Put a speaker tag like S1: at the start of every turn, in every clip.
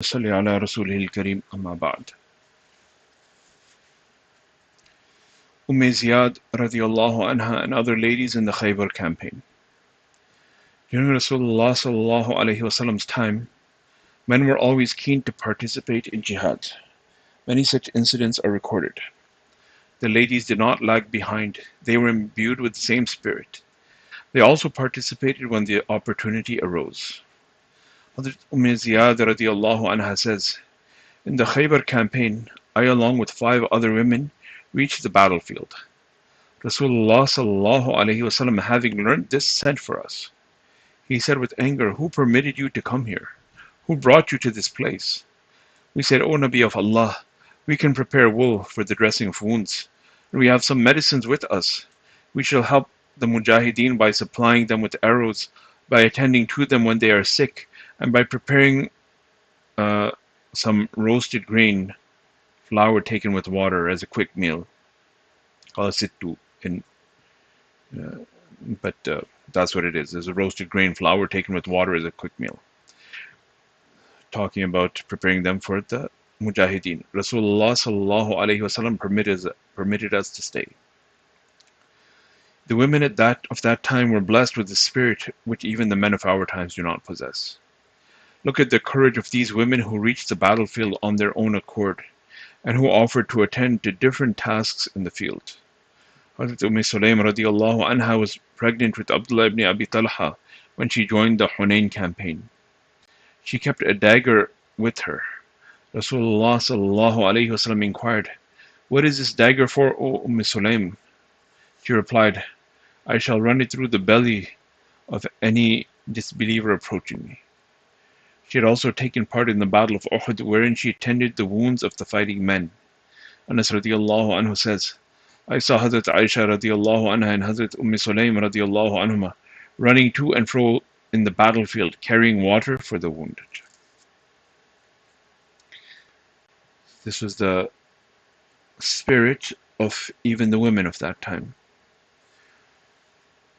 S1: صلى على رسوله الكريم أما بعد. Ziyad radiallahu anha and other ladies in the Khaybar campaign. During Rasulullah sallallahu alaihi wasallam's time, men were always keen to participate in jihad. Many such incidents are recorded. The ladies did not lag behind. They were imbued with the same spirit. They also participated when the opportunity arose. Hazrat Ziyad radiallahu anha says, in the Khaybar campaign, I along with 5 other women reached the battlefield. Rasulullah sallallahu alaihi wasallam, having learnt this, sent for us. He said with anger, who permitted you to come here? Who brought you to this place? We said, O Nabi of Allah, we can prepare wool for the dressing of wounds, and we have some medicines with us. We shall help the mujahideen by supplying them with arrows, by attending to them when they are sick, and by preparing some roasted grain, flour taken with water as a quick meal. In but that's what it is. There's a roasted grain flour taken with water as a quick meal. Talking about preparing them for the mujahideen. Rasulullah sallallahu alaihi wasallam permitted us to stay. The women of that time were blessed with the spirit which even the men of our times do not possess. Look at the courage of these women who reached the battlefield on their own accord, and who offered to attend to different tasks in the field. Hazrat Sulaym radiallahu anha was pregnant with Abdullah ibn Abi Talha when she joined the Hunayn campaign. She kept a dagger with her. Rasulullah sallallahu alaihi wasallam inquired, what is this dagger for, O Sulaym? She replied, I shall run it through the belly of any disbeliever approaching me. She had also taken part in the battle of Uhud, wherein she tended the wounds of the fighting men. Anas radiallahu anhu says, I saw Hazrat Aisha radiallahu anha and Hazrat Sulaym radiallahu anhuma running to and fro in the battlefield, carrying water for the wounded. This was the spirit of even the women of that time.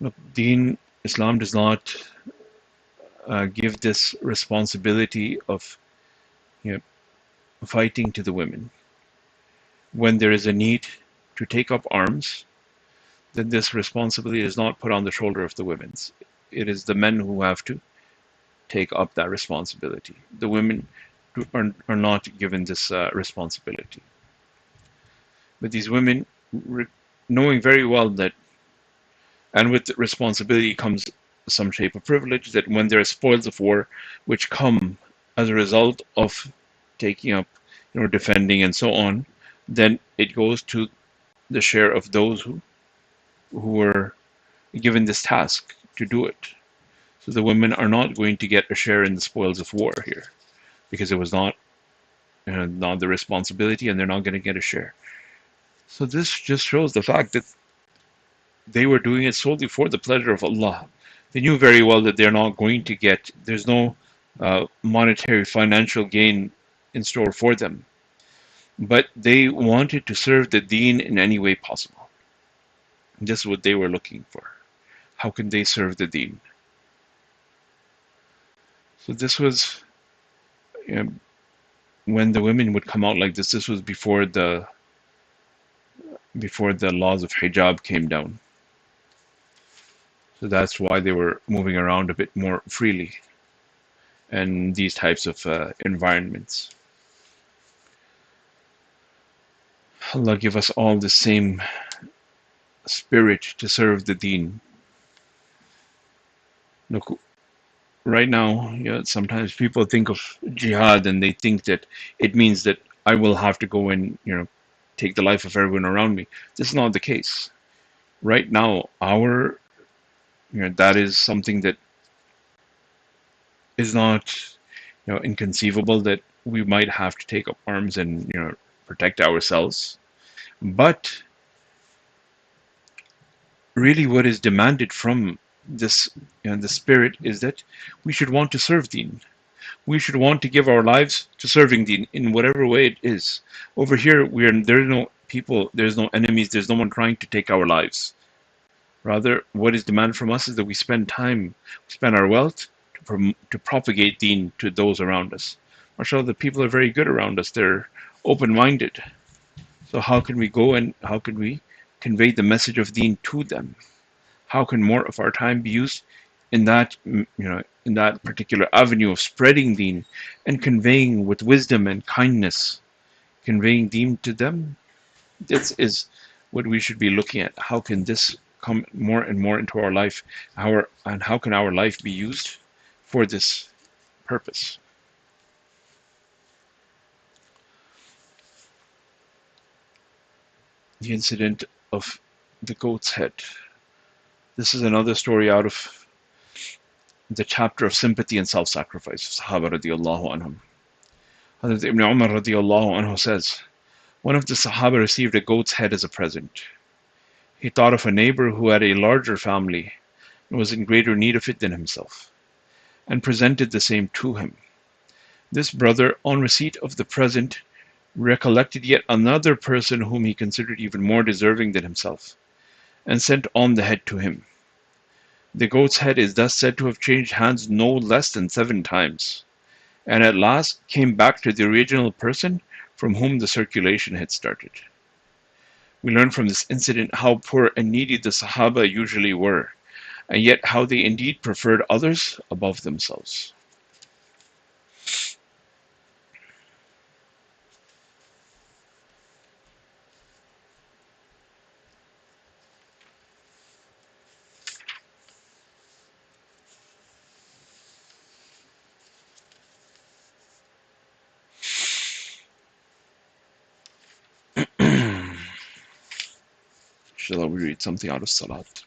S1: Look, Islam does not give this responsibility of fighting to the women. When there is a need to take up arms, then this responsibility is not put on the shoulder of the women. It is the men who have to take up that responsibility. The women are not given this responsibility. But these women, knowing very well that, and with responsibility comes some shape of privilege, that when there are spoils of war which come as a result of taking up, defending and so on, then it goes to the share of those who were given this task to do it. So the women are not going to get a share in the spoils of war here, because it was not the responsibility, and they're not going to get a share. So this just shows the fact that they were doing it solely for the pleasure of Allah. They knew very well that they're not going to get, there's no monetary financial gain in store for them. But they wanted to serve the deen in any way possible. This is what they were looking for. How can they serve the deen? So this was, when the women would come out like this was before the laws of hijab came down. So that's why they were moving around a bit more freely in these types of environments. Allah give us all the same spirit to serve the deen. Look, right now, sometimes people think of jihad and they think that it means that I will have to go and take the life of everyone around me. This is not the case. Right now, that is something that is not inconceivable, that we might have to take up arms and protect ourselves. But really what is demanded from this the spirit is that we should want to serve deen. We should want to give our lives to serving deen in whatever way it is. Over here there's no people, there's no enemies, there's no one trying to take our lives. Rather, what is demanded from us is that we spend our wealth to propagate deen to those around us. MashaAllah, the people are very good around us. They're open-minded. So how can we go and how can we convey the message of Deen to them? How can more of our time be used in that, in that particular avenue of spreading Deen and conveying with wisdom and kindness, conveying Deen to them? This is what we should be looking at. How can this come more and more into our life? And how can our life be used for this purpose? The incident of the goat's head. This is another story out of the chapter of sympathy and self-sacrifice. Sahaba radiallahu anhum. Hazrat Ibn Umar radiallahu anhu says, one of the Sahaba received a goat's head as a present. He thought of a neighbor who had a larger family and was in greater need of it than himself, and presented the same to him. This brother, on receipt of the present, recollected yet another person whom he considered even more deserving than himself, and sent on the head to him. The goat's head is thus said to have changed hands no less than 7 times, and at last came back to the original person from whom the circulation had started. We learn from this incident how poor and needy the Sahaba usually were, and yet how they indeed preferred others above themselves. Shall we read something out of Salat?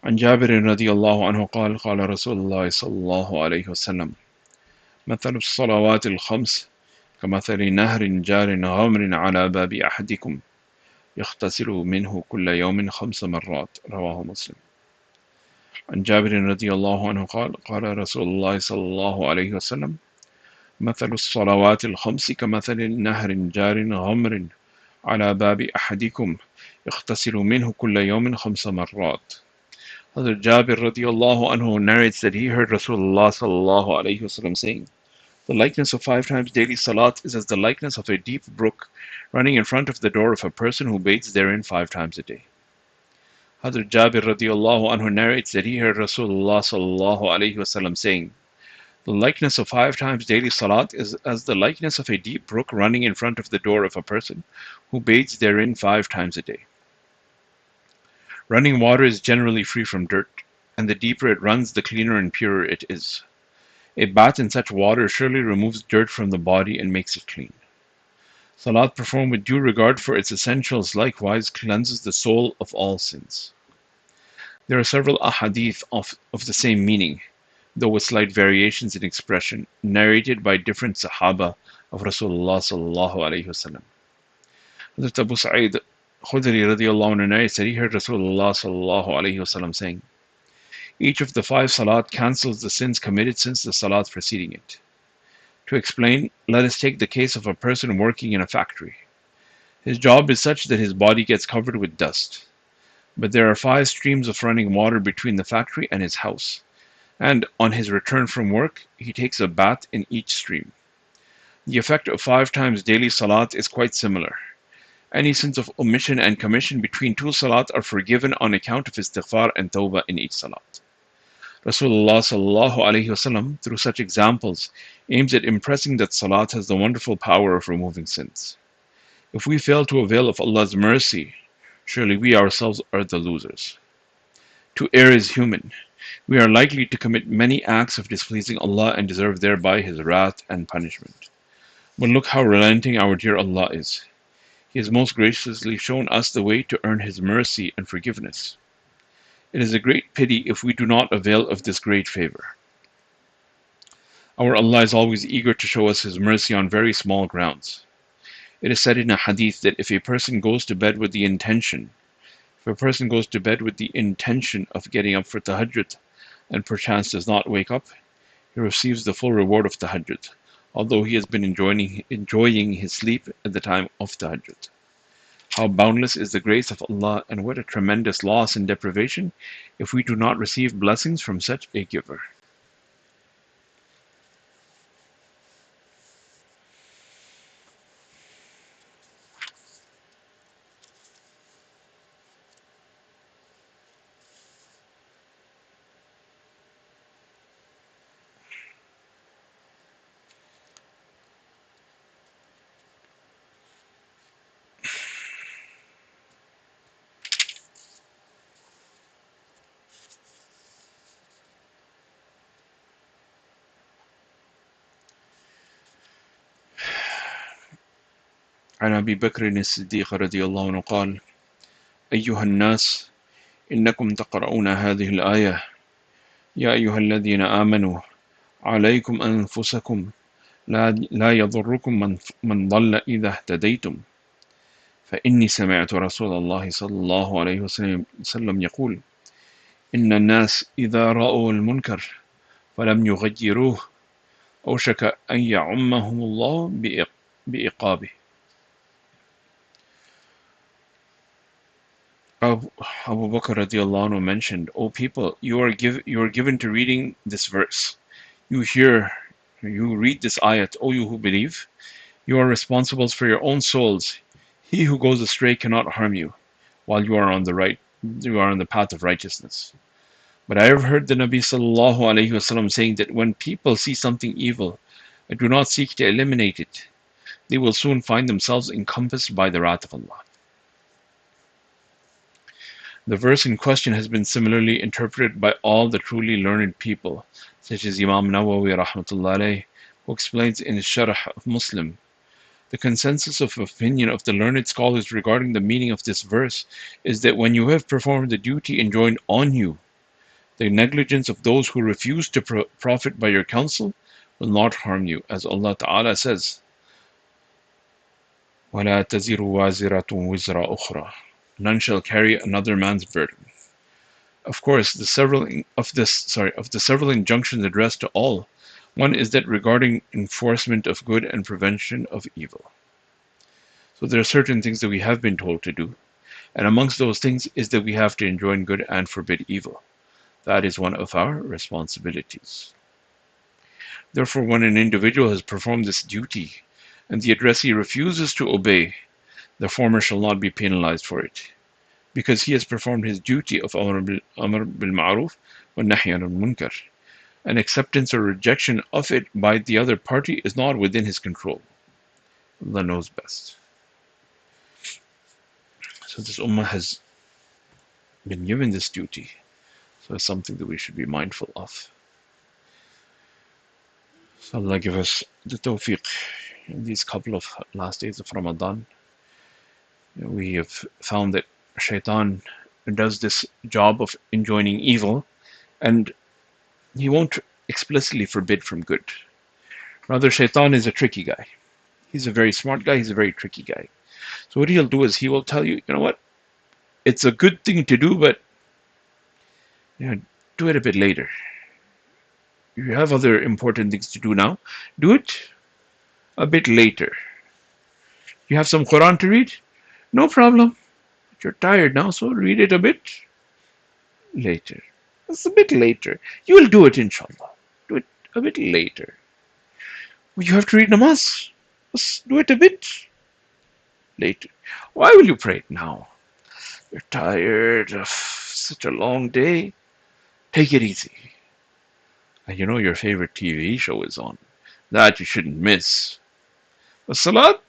S1: عن جابر رضي الله عنه قال قال رسول الله صلى الله عليه وسلم مثل الصلوات الخمس كمثل نهر جار غمر على باب أحدكم يغتسل منه كل يوم 5 مرات رواه مسلم. عن جابر رضي الله عنه قال قال رسول الله صلى الله عليه وسلم مثل الصلوات الخمس كمثل نهر جار غمر على باب أحدكم يغتسل منه كل يوم 5 مرات. Hazrat Jabir radiallahu anhu narrates that he heard Rasulullah sallallahu alayhi wasallam saying, the likeness of 5 times daily salat is as the likeness of a deep brook running in front of the door of a person who bathes therein 5 times a day. Hazrat Jabir radiallahu anhu narrates that he heard Rasulullah sallallahu alayhi wasallam saying, the likeness of 5 times daily salat is as the likeness of a deep brook running in front of the door of a person who bathes therein 5 times a day. Running water is generally free from dirt, and the deeper it runs, the cleaner and purer it is. A bath in such water surely removes dirt from the body and makes it clean. Salat performed with due regard for its essentials likewise cleanses the soul of all sins. There are several ahadith of the same meaning, though with slight variations in expression, narrated by different Sahaba of Rasulullah sallallahu alayhi wasallam. Hazrat Abu Sa'id Khudri radiallahu anhu narrates that he heard Rasulullah sallallahu alayhi wasallam saying, each of the 5 salat cancels the sins committed since the salat preceding it. To explain, let us take the case of a person working in a factory. His job is such that his body gets covered with dust. But there are 5 streams of running water between the factory and his house, and on his return from work, he takes a bath in each stream. The effect of 5 times daily salat is quite similar. Any sins of omission and commission between 2 salat are forgiven on account of istighfar and tawbah in each salat. Rasulullah sallallahu alayhi wasallam, through such examples, aims at impressing that salat has the wonderful power of removing sins. If we fail to avail of Allah's mercy, surely we ourselves are the losers. To err is human. We are likely to commit many acts of displeasing Allah and deserve thereby His wrath and punishment. But look how relenting our dear Allah is. He has most graciously shown us the way to earn His mercy and forgiveness. It is a great pity if we do not avail of this great favor. Our Allah is always eager to show us His mercy on very small grounds. It is said in a hadith that if a person goes to bed with the intention of getting up for tahajjud and perchance does not wake up, he receives the full reward of tahajjud, although he has been enjoying his sleep at the time of tahajjud. How boundless is the grace of Allah, and what a tremendous loss and deprivation if we do not receive blessings from such a giver. عن أبي بكر الصديق رضي الله عنه قال أيها الناس إنكم تقرؤون هذه الآية يا أيها الذين آمنوا عليكم أنفسكم لا يضركم من ضل إذا اهتديتم فإني سمعت رسول الله صلى الله عليه وسلم يقول إن الناس إذا رأوا المنكر فلم يغيروه أوشك أن يعمهم الله بإقابه. Abu Bakr radiallahu anhu mentioned, O people, you are given to reading this verse. You read this ayat, O you who believe. You are responsible for your own souls. He who goes astray cannot harm you, while you are on the path of righteousness. But I have heard the Nabi sallallahu alayhi wasallam saying that when people see something evil and do not seek to eliminate it, they will soon find themselves encompassed by the wrath of Allah. The verse in question has been similarly interpreted by all the truly learned people, such as Imam Nawawi rahmatullah alayh, who explains in his Sharh of Muslim. The consensus of opinion of the learned scholars regarding the meaning of this verse is that when you have performed the duty enjoined on you, the negligence of those who refuse to profit by your counsel will not harm you, as Allah Ta'ala says, وَلَا تَزِرُ وَازِرَةٌ وِزْرَ أُخْرَى. None shall carry another man's burden. Of course, of the several injunctions addressed to all, one is that regarding enforcement of good and prevention of evil. So there are certain things that we have been told to do, and amongst those things is that we have to enjoin good and forbid evil. That is one of our responsibilities. Therefore, when an individual has performed this duty and the addressee refuses to obey, the former shall not be penalized for it, because he has performed his duty of Amr bil Ma'ruf wa Nahy anil Munkar. An acceptance or rejection of it by the other party is not within his control. Allah knows best. So this ummah has been given this duty. So it's something that we should be mindful of. So Allah give us the tawfiq in these couple of last days of Ramadan. We have found that Shaitan does this job of enjoining evil, and he won't explicitly forbid from good. Rather, Shaitan is a tricky guy. He's a very smart guy, he's a very tricky guy. So what he'll do is he will tell you, you know what, it's a good thing to do, but do it a bit later. You have other important things to do now. Do it a bit later. You have some Quran to read? No problem. But you're tired now, so read it a bit later. It's a bit later. You will do it, inshallah. Do it a bit later. Well, you have to read namaz. Let's do it a bit later. Why will you pray it now? You're tired of such a long day. Take it easy. And you know your favorite TV show is on. That you shouldn't miss. The salat,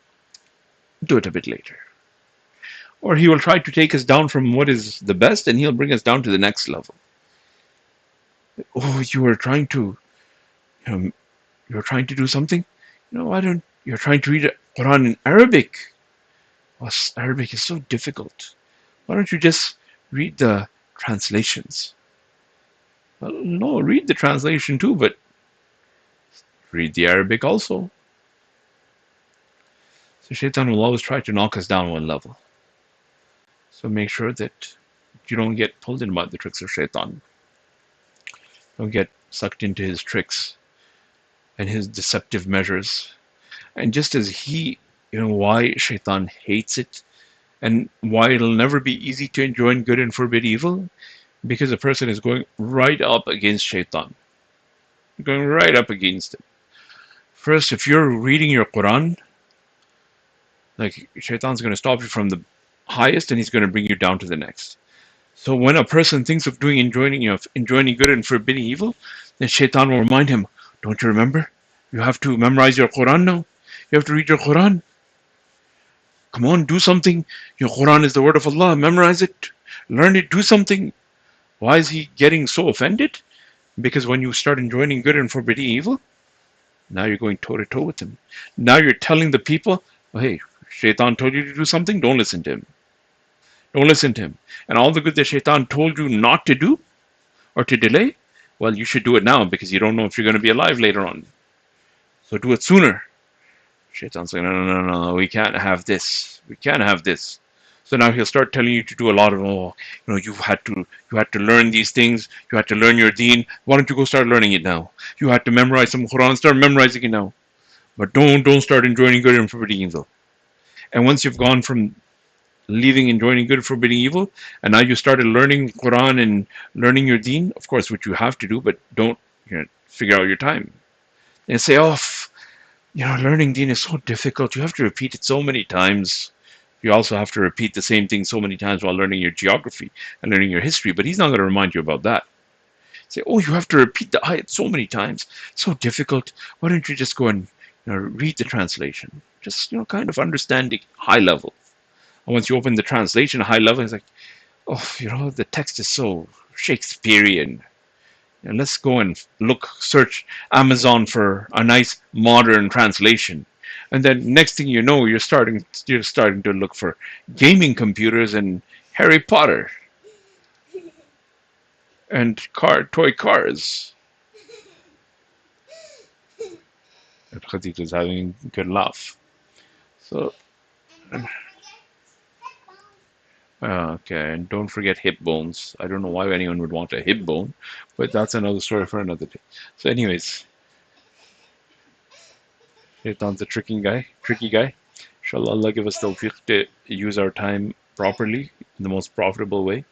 S1: do it a bit later. Or he will try to take us down from what is the best and he'll bring us down to the next level. Oh, you are trying to do something? You're trying to read Quran in Arabic. Well, Arabic is so difficult. Why don't you just read the translations? Well, no, read the translation too, but read the Arabic also. So Shaitan will always try to knock us down one level. So make sure that you don't get pulled in by the tricks of Shaitan. Don't get sucked into his tricks and his deceptive measures. And just as why Shaitan hates it and why it'll never be easy to enjoin good and forbid evil, because a person is going right up against Shaitan. Going right up against him. First, if you're reading your Quran, like Shaitan's going to stop you from the highest and he's going to bring you down to the next. So when a person thinks of enjoining good and forbidding evil, then Shaitan will remind him, don't you remember? You have to memorize your Quran now. You have to read your Quran. Come on, do something. Your Quran is the word of Allah. Memorize it. Learn it. Do something. Why is he getting so offended? Because when you start enjoining good and forbidding evil, now you're going toe to toe with him. Now you're telling the people, oh, hey, Shaitan told you to do something, don't listen to him. Don't listen to him. And all the good that Shaitan told you not to do or to delay, well, you should do it now because you don't know if you're going to be alive later on. So do it sooner. Shaitan's saying, no, no, no, no, we can't have this. We can't have this. So now he'll start telling you to do a lot of, you had to learn these things. You had to learn your deen. Why don't you go start learning it now? You had to memorize some Quran. Start memorizing it now. But don't start enjoining good and forbidding evil. And once you've gone from leaving enjoining good, forbidding evil, and now you started learning Quran and learning your deen, of course, which you have to do, but don't figure out your time. And say, oh, learning deen is so difficult. You have to repeat it so many times. You also have to repeat the same thing so many times while learning your geography and learning your history, but he's not going to remind you about that. Say, oh, you have to repeat the ayat so many times. So difficult. Why don't you just go and read the translation? Just, kind of understanding high level. And once you open the translation high level, it's like, oh, the text is so Shakespearean. And let's go and search Amazon for a nice modern translation. And then next thing you know, you're starting to look for gaming computers and Harry Potter and toy cars. And Khadija is having a good laugh. So, okay, and don't forget hip bones. I don't know why anyone would want a hip bone, but that's another story for another day. So, anyways, Shaitan's a tricky guy. Inshallah, Allah give us tawfiq to use our time properly in the most profitable way.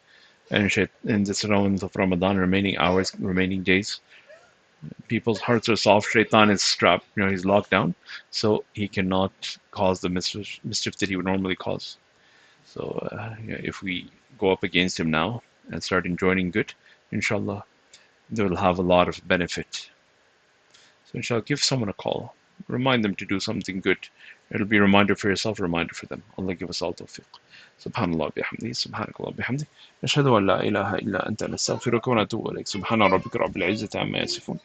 S1: And in this round of Ramadan, remaining hours, remaining days, people's hearts are soft. Shaitan is strapped, he's locked down, so he cannot cause the mischief that he would normally cause. So if we go up against him now and start enjoining good, inshallah, they will have a lot of benefit. So inshallah, give someone a call. Remind them to do something good. It'll be a reminder for yourself, a reminder for them. Allah give us all tawfiq. Subhanallah bihamdi, subhanakallah bihamdi. Nashhadu an la ilaha illa anta nastaghfiruka wa natubu ilayk. Subhana rabbika rabbil izzati amma yasifun.